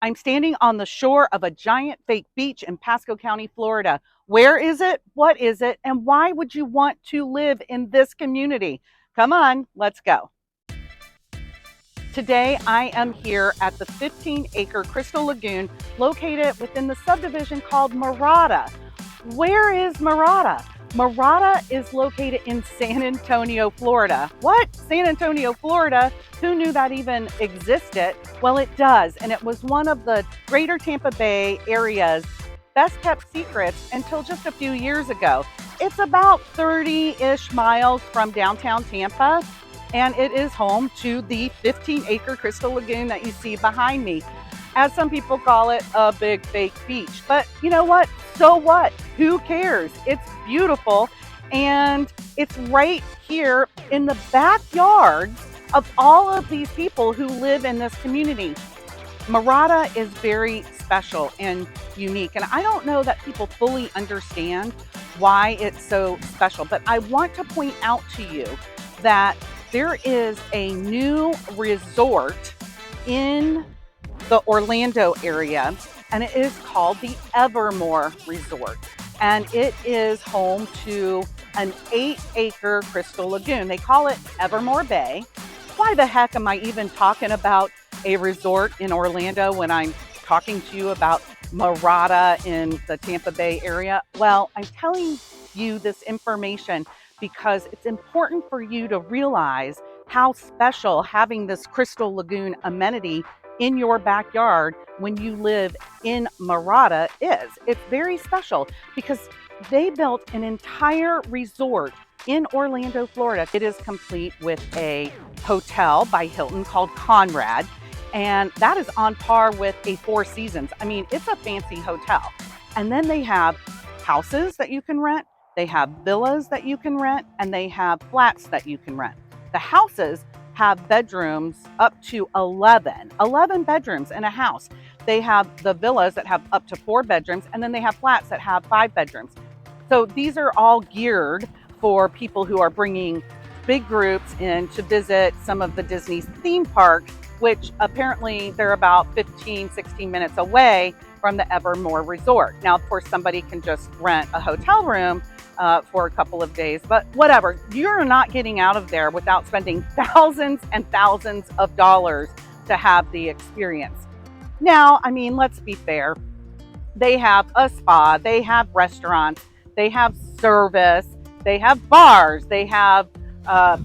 I'm standing on the shore of a giant fake beach in Pasco County, Florida. Where is it? What is it? And why would you want to live in this community? Come on, let's go. Today, I am here at the 15-acre Crystal Lagoon located within the subdivision called MIRADA. Where is MIRADA? MIRADA is located in San Antonio, Florida. What? San Antonio, Florida? Who knew that even existed? Well, it does, and it was one of the Greater Tampa Bay area's best kept secrets until just a few years ago. It's about 30-ish miles from downtown Tampa, and it is home to the 15-acre Crystal Lagoon that you see behind me. As some people call it, a big fake beach. But you know what? So what? Who cares? It's beautiful, and it's right here in the backyards of all of these people who live in this community. MIRADA is very special and unique, and I don't know that people fully understand why it's so special, but I want to point out to you that there is a new resort in the Orlando area, and it is called the Evermore Resort, and it is home to an 8-acre Crystal Lagoon. They call it Evermore Bay. Why the heck am I even talking about a resort in Orlando when I'm talking to you about MIRADA in the Tampa Bay area? Well, I'm telling you this information because it's important for you to realize how special having this Crystal Lagoon amenity in your backyard when you live in MIRADA is. It's very special because they built an entire resort in Orlando, Florida. It is complete with a hotel by Hilton called Conrad, and that is on par with a Four Seasons. I mean, it's a fancy hotel. And then they have houses that you can rent, they have villas that you can rent, and they have flats that you can rent. The houses have bedrooms up to 11 bedrooms in a house. They have the villas that have up to 4 bedrooms, and then they have flats that have 5 bedrooms. So these are all geared for people who are bringing big groups in to visit some of the Disney's theme parks, which apparently they're about 16 minutes away from the Evermore Resort. Now, of course, somebody can just rent a hotel room for a couple of days, but whatever. You're not getting out of there without spending thousands and thousands of dollars to have the experience. Now, I mean, let's be fair. They have a spa, they have restaurants, they have service, they have bars, they have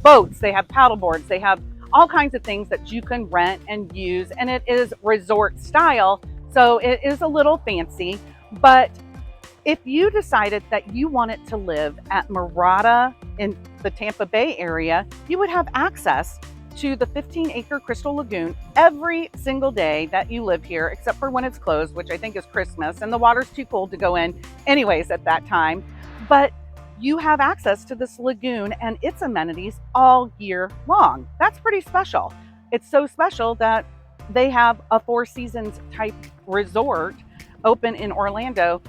boats, they have paddle boards, they have all kinds of things that you can rent and use, and it is resort style, so it is a little fancy. But if you decided that you wanted to live at MIRADA in the Tampa Bay area, you would have access to the 15-acre Crystal Lagoon every single day that you live here, except for when it's closed, which I think is Christmas, and the water's too cold to go in anyways at that time. But you have access to this lagoon and its amenities all year long. That's pretty special. It's so special that they have a Four Seasons type resort open in Orlando,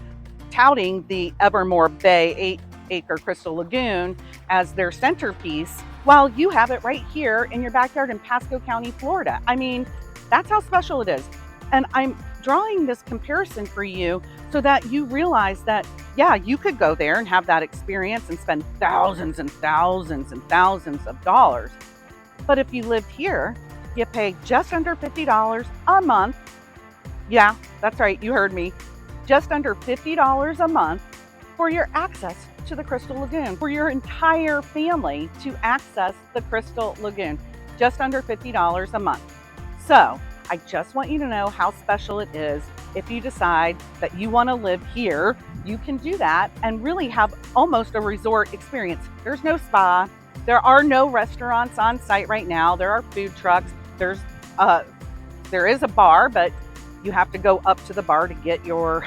touting the Evermore Bay 8-acre Crystal Lagoon as their centerpiece, while you have it right here in your backyard in Pasco County, Florida. I mean, that's how special it is. And I'm drawing this comparison for you so that you realize that, yeah, you could go there and have that experience and spend thousands and thousands and thousands of dollars. But if you lived here, you pay just under $50 a month. Yeah, that's right, you heard me. Just under $50 a month for your access to the Crystal Lagoon, for your entire family to access the Crystal Lagoon. Just under $50 a month. So I just want you to know how special it is. If you decide that you want to live here, you can do that and really have almost a resort experience. There's no spa. There are no restaurants on site right now. There are food trucks. There is a bar, but you have to go up to the bar to get your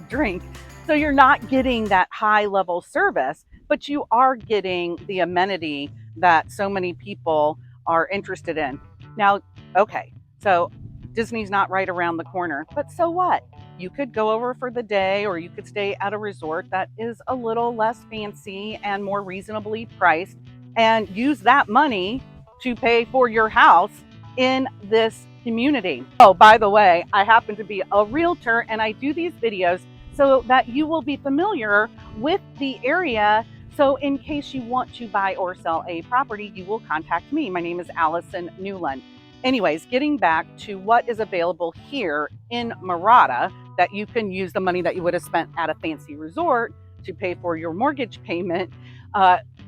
drink. So you're not getting that high level service, but you are getting the amenity that so many people are interested in. Now, okay, so Disney's not right around the corner, but so what? You could go over for the day, or you could stay at a resort that is a little less fancy and more reasonably priced, and use that money to pay for your house in this community. Oh, by the way, I happen to be a realtor and I do these videos so that you will be familiar with the area. So in case you want to buy or sell a property, you will contact me. My name is Allison Newlon. Anyways, getting back to what is available here in MIRADA, that you can use the money that you would have spent at a fancy resort to pay for your mortgage payment.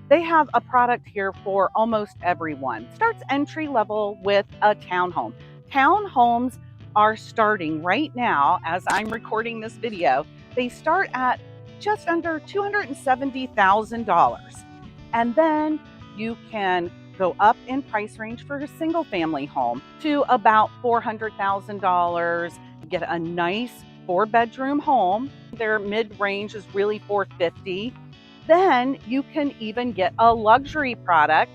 They have a product here for almost everyone. Starts entry level with a townhome. Townhomes are starting right now, as I'm recording this video, they start at just under $270,000. And then you can go up in price range for a single family home to about $400,000. Get a nice 4-bedroom home. Their mid-range is really $450,000. Then you can even get a luxury product,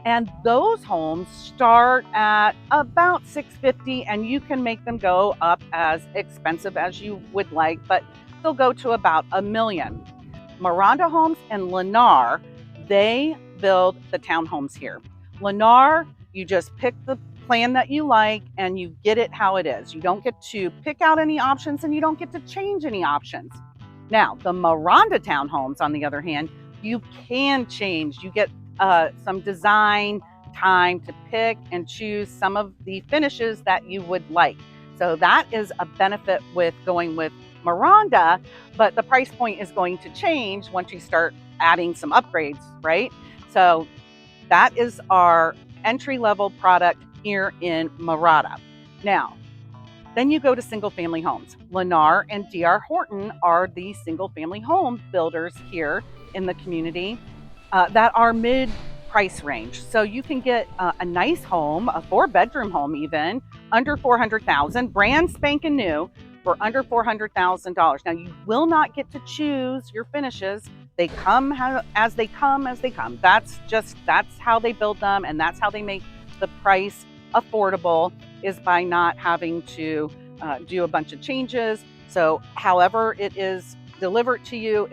and those homes start at about $650,000, and you can make them go up as expensive as you would like, but they'll go to about $1 million. Miranda Homes and Lennar, they build the townhomes here. Lennar, you just pick the plan that you like and you get it how it is. You don't get to pick out any options and you don't get to change any options. Now, the Miranda townhomes, on the other hand, you can change. You get some design time to pick and choose some of the finishes that you would like. So that is a benefit with going with Miranda, but the price point is going to change once you start adding some upgrades, right? So that is our entry-level product here in Mirada. Now, then you go to single family homes. Lennar and D.R. Horton are the single family home builders here in the community that are mid price range. So you can get a nice home, a 4-bedroom home even, under $400,000, brand spanking new for under $400,000. Now you will not get to choose your finishes. They come as they come. That's how they build them, and that's how they make the price affordable, is by not having to do a bunch of changes. So however it is delivered to you,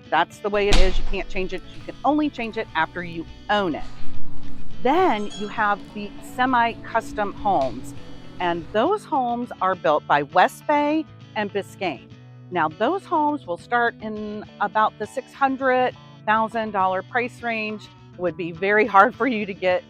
that's the way it is. You can't change it. You can only change it after you own it. Then you have the semi-custom homes, and those homes are built by West Bay and Biscayne. Now those homes will start in about the $600,000 price range. Would be very hard for you to get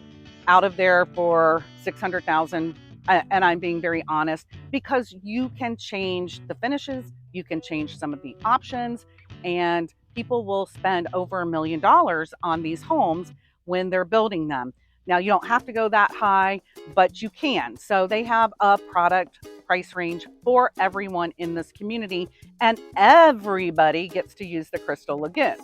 out of there for $600,000, and I'm being very honest, because you can change the finishes, you can change some of the options, and people will spend over $1 million on these homes when they're building them. Now you don't have to go that high, but you can. So they have a product price range for everyone in this community, and everybody gets to use the Crystal Lagoon.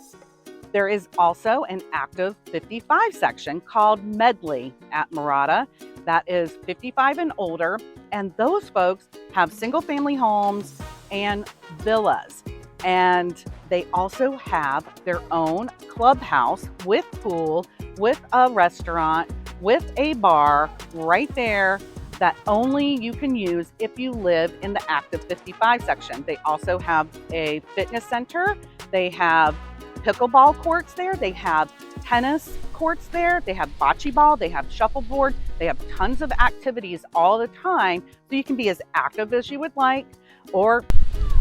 There is also an active 55 section called Medley at MIRADA that is 55 and older, and those folks have single family homes and villas. And they also have their own clubhouse with pool, with a restaurant, with a bar right there that only you can use if you live in the active 55 section. They also have a fitness center. They have pickleball courts there. They have tennis courts there. They have bocce ball. They have shuffleboard. They have tons of activities all the time. So you can be as active as you would like, or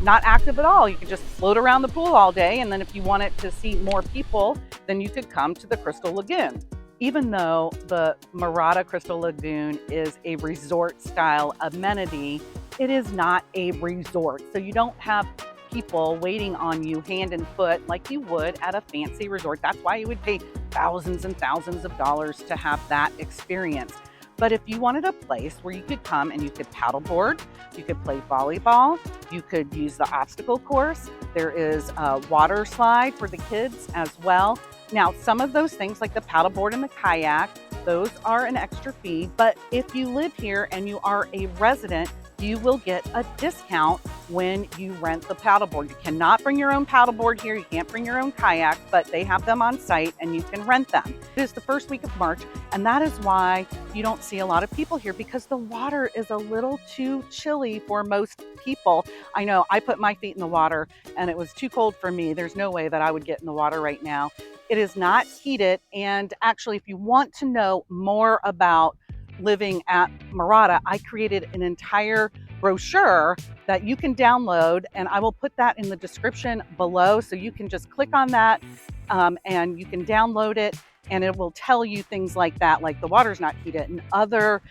not active at all. You could just float around the pool all day. And then if you wanted to see more people, then you could come to the Crystal Lagoon. Even though the MIRADA Crystal Lagoon is a resort style amenity, it is not a resort. So you don't have people waiting on you hand and foot like you would at a fancy resort. That's why you would pay thousands and thousands of dollars to have that experience. But if you wanted a place where you could come and you could paddleboard, you could play volleyball, you could use the obstacle course, there is a water slide for the kids as well. Now, some of those things like the paddleboard and the kayak, those are an extra fee. But if you live here and you are a resident, you will get a discount when you rent the paddleboard. You cannot bring your own paddleboard here. You can't bring your own kayak, but they have them on site and you can rent them. It is the first week of March, and that is why you don't see a lot of people here, because the water is a little too chilly for most people. I know I put my feet in the water and it was too cold for me. There's no way that I would get in the water right now. It is not heated. And actually, if you want to know more about living at MIRADA, I created an entire brochure that you can download, and I will put that in the description below, so you can just click on that and you can download it, and it will tell you things like that, like the water's not heated and other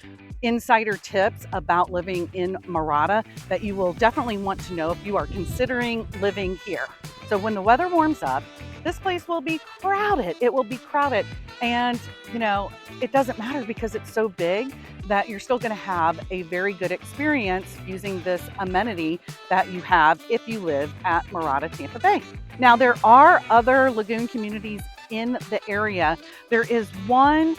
insider tips about living in MIRADA that you will definitely want to know if you are considering living here. So when the weather warms up, this place will be crowded. It will be crowded. And, you know, it doesn't matter because it's so big that you're still going to have a very good experience using this amenity that you have if you live at MIRADA Tampa Bay. Now, there are other lagoon communities in the area. There is one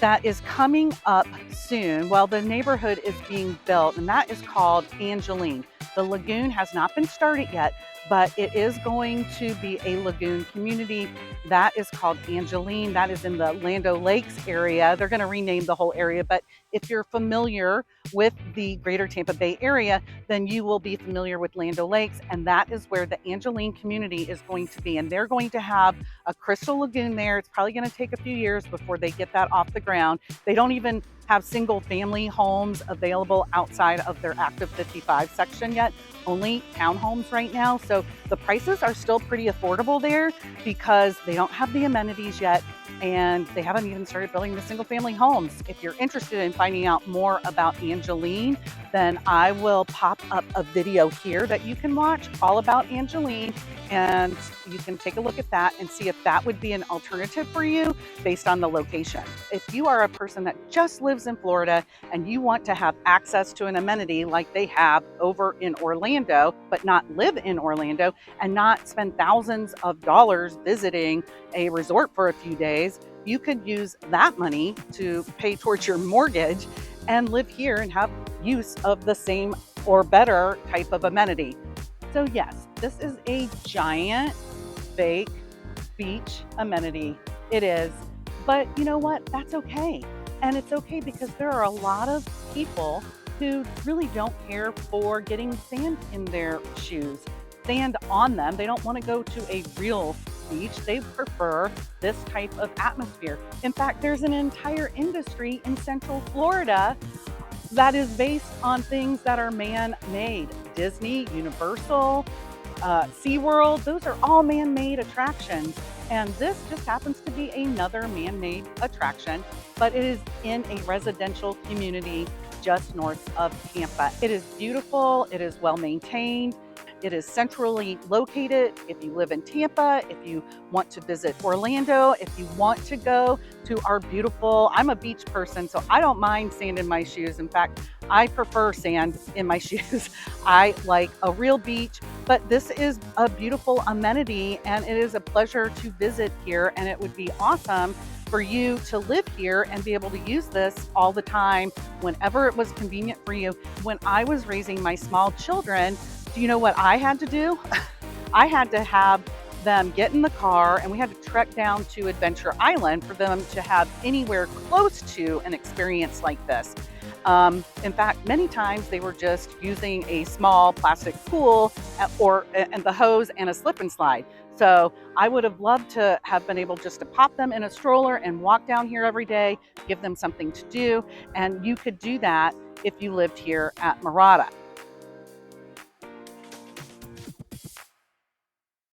that is coming up soon. Well, the neighborhood is being built, and that is called Angeline. The lagoon has not been started yet, but it is going to be a lagoon community. That is called Angeline. That is in the Lando Lakes area. They're going to rename the whole area, but if you're familiar with the Greater Tampa Bay area, then you will be familiar with Lando Lakes, and that is where the Angeline community is going to be. And they're going to have a crystal lagoon there. It's probably going to take a few years before they get that off the ground. They don't even have single family homes available outside of their active 55 section yet, only townhomes right now. So the prices are still pretty affordable there because they don't have the amenities yet, and they haven't even started building the single family homes. If you're interested in finding out more about Angeline, then I will pop up a video here that you can watch all about Angeline, and you can take a look at that and see if that would be an alternative for you based on the location. If you are a person that just lives in Florida and you want to have access to an amenity like they have over in Orlando, but not live in Orlando and not spend thousands of dollars visiting a resort for a few days, you could use that money to pay towards your mortgage and live here and have use of the same or better type of amenity. So yes, this is a giant fake beach amenity. It is. But you know what? That's okay. And it's okay because there are a lot of people who really don't care for getting sand in their shoes, sand on them. They don't want to go to a real beach. They prefer this type of atmosphere. In fact, there's an entire industry in Central Florida that is based on things that are man-made. Disney, Universal, SeaWorld, those are all man-made attractions. And this just happens to be another man-made attraction, but it is in a residential community just north of Tampa. It is beautiful, it is well maintained, it is centrally located. If you live in Tampa, if you want to visit Orlando, if you want to go to our beautiful, I'm a beach person, so I don't mind sand in my shoes. In fact, I prefer sand in my shoes. I like a real beach, but this is a beautiful amenity and it is a pleasure to visit here, and it would be awesome for you to live here and be able to use this all the time whenever it was convenient for you. When I was raising my small children, do you know what I had to do? I had to have them get in the car and we had to trek down to Adventure Island for them to have anywhere close to an experience like this. In fact, many times they were just using a small plastic pool and the hose and a slip and slide. So I would have loved to have been able just to pop them in a stroller and walk down here every day, give them something to do. And you could do that if you lived here at MIRADA.